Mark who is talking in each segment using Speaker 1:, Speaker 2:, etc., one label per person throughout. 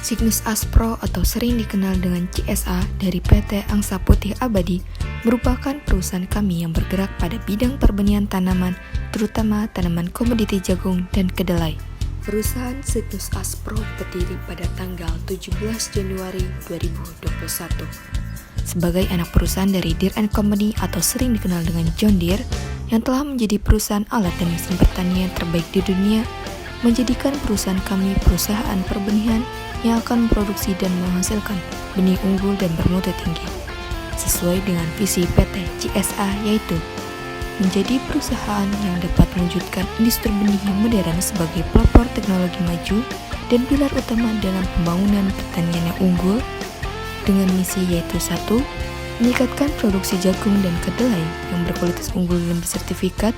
Speaker 1: Cygnus Aspro atau sering dikenal dengan CSA dari PT Angsa Putih Abadi merupakan perusahaan kami yang bergerak pada bidang perbenihan tanaman, terutama tanaman komoditi jagung dan kedelai. Perusahaan Cygnus Aspro berdiri pada tanggal 17 Januari 2021. Sebagai anak perusahaan dari Deere & Company atau sering dikenal dengan John Deere, yang telah menjadi perusahaan alat dan mesin pertanian terbaik di dunia, menjadikan perusahaan kami perusahaan perbenihan yang akan memproduksi dan menghasilkan benih unggul dan bermutu tinggi. Sesuai dengan visi PT CSA, yaitu menjadi perusahaan yang dapat mewujudkan industri benih yang modern sebagai pelopor teknologi maju dan pilar utama dalam pembangunan pertanian yang unggul, dengan misi yaitu 1. Meningkatkan produksi jagung dan kedelai yang berkualitas unggul dan bersertifikat.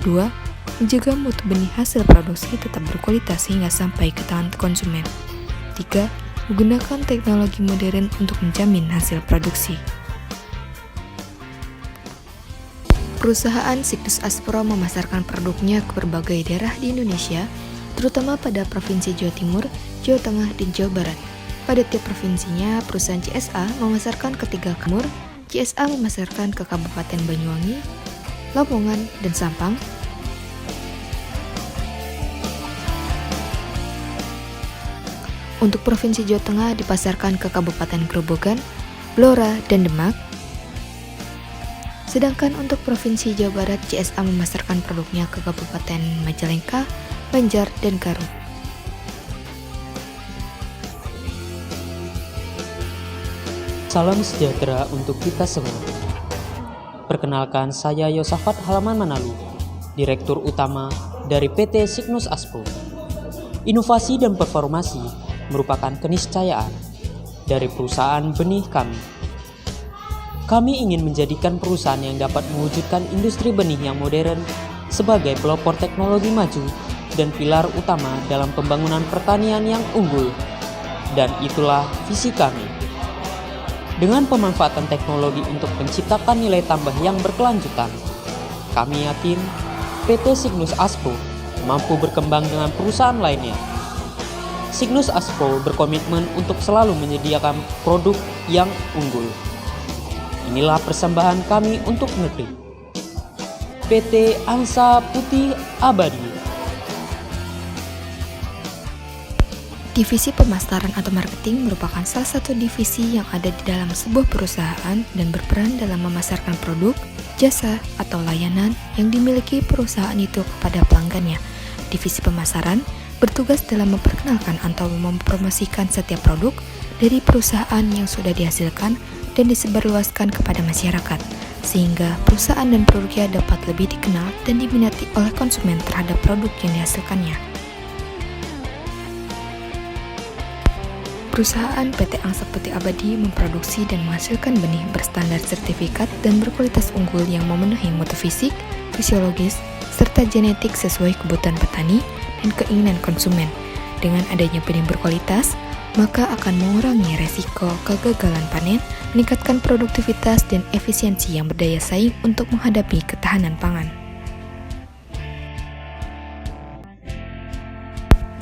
Speaker 1: 2. Menjaga mutu benih hasil produksi tetap berkualitas hingga sampai ke tangan konsumen. 3. Menggunakan teknologi modern untuk menjamin hasil produksi. Perusahaan Cygnus Aspro memasarkan produknya ke berbagai daerah di Indonesia, terutama pada Provinsi Jawa Timur, Jawa Tengah, dan Jawa Barat. Pada tiap provinsinya, perusahaan CSA memasarkan ke 3 kamur. CSA memasarkan ke Kabupaten Banyuwangi, Lamongan, dan Sampang. Untuk Provinsi Jawa Tengah dipasarkan ke Kabupaten Grobogan, Blora, dan Demak. Sedangkan untuk Provinsi Jawa Barat, CSA memasarkan produknya ke Kabupaten Majalengka, Banjar, dan Garut.
Speaker 2: Salam sejahtera untuk kita semua. Perkenalkan, saya Yosafat Halaman Manalu, Direktur Utama dari PT Cygnus Aspro. Inovasi dan performasi merupakan keniscayaan dari perusahaan benih kami. Kami ingin menjadikan perusahaan yang dapat mewujudkan industri benih yang modern sebagai pelopor teknologi maju dan pilar utama dalam pembangunan pertanian yang unggul. Dan itulah visi kami. Dengan pemanfaatan teknologi untuk menciptakan nilai tambah yang berkelanjutan, kami yakin PT Cygnus Aspro mampu berkembang dengan perusahaan lainnya. Cygnus Aspro berkomitmen untuk selalu menyediakan produk yang unggul. Inilah persembahan kami untuk negeri. PT Angsa Putih Abadi.
Speaker 1: Divisi pemasaran atau marketing merupakan salah satu divisi yang ada di dalam sebuah perusahaan dan berperan dalam memasarkan produk, jasa, atau layanan yang dimiliki perusahaan itu kepada pelanggannya. Divisi pemasaran bertugas dalam memperkenalkan atau mempromosikan setiap produk dari perusahaan yang sudah dihasilkan dan disebarluaskan kepada masyarakat, sehingga perusahaan dan produknya dapat lebih dikenal dan diminati oleh konsumen terhadap produk yang dihasilkannya. Perusahaan PT Angsa Putih Abadi memproduksi dan menghasilkan benih berstandar sertifikat dan berkualitas unggul yang memenuhi mutu fisik, fisiologis, serta genetik sesuai kebutuhan petani dan keinginan konsumen. Dengan adanya benih berkualitas, maka akan mengurangi resiko kegagalan panen, meningkatkan produktivitas dan efisiensi yang berdaya saing untuk menghadapi ketahanan pangan.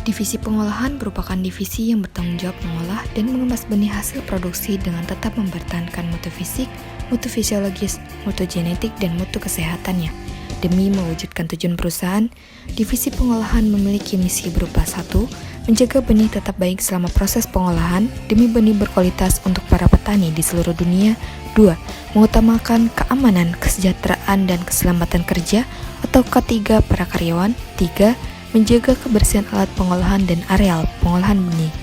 Speaker 1: Divisi pengolahan merupakan divisi yang bertanggung jawab mengolah dan mengemas benih hasil produksi dengan tetap mempertahankan mutu fisik, mutu fisiologis, mutu genetik, dan mutu kesehatannya. Demi mewujudkan tujuan perusahaan, divisi pengolahan memiliki misi berupa 1. Menjaga benih tetap baik selama proses pengolahan demi benih berkualitas untuk para petani di seluruh dunia. 2. Mengutamakan keamanan, kesejahteraan, dan keselamatan kerja atau K3 para karyawan. 3. Menjaga kebersihan alat pengolahan dan areal pengolahan benih.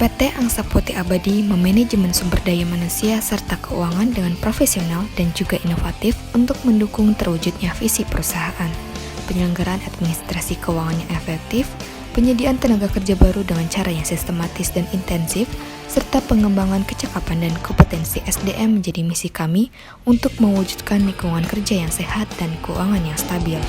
Speaker 1: PT Angsa Putih Abadi memanajemen sumber daya manusia serta keuangan dengan profesional dan juga inovatif untuk mendukung terwujudnya visi perusahaan. Penyelenggaraan administrasi keuangan yang efektif, penyediaan tenaga kerja baru dengan cara yang sistematis dan intensif, serta pengembangan kecakapan dan kompetensi SDM menjadi misi kami untuk mewujudkan lingkungan kerja yang sehat dan keuangan yang stabil.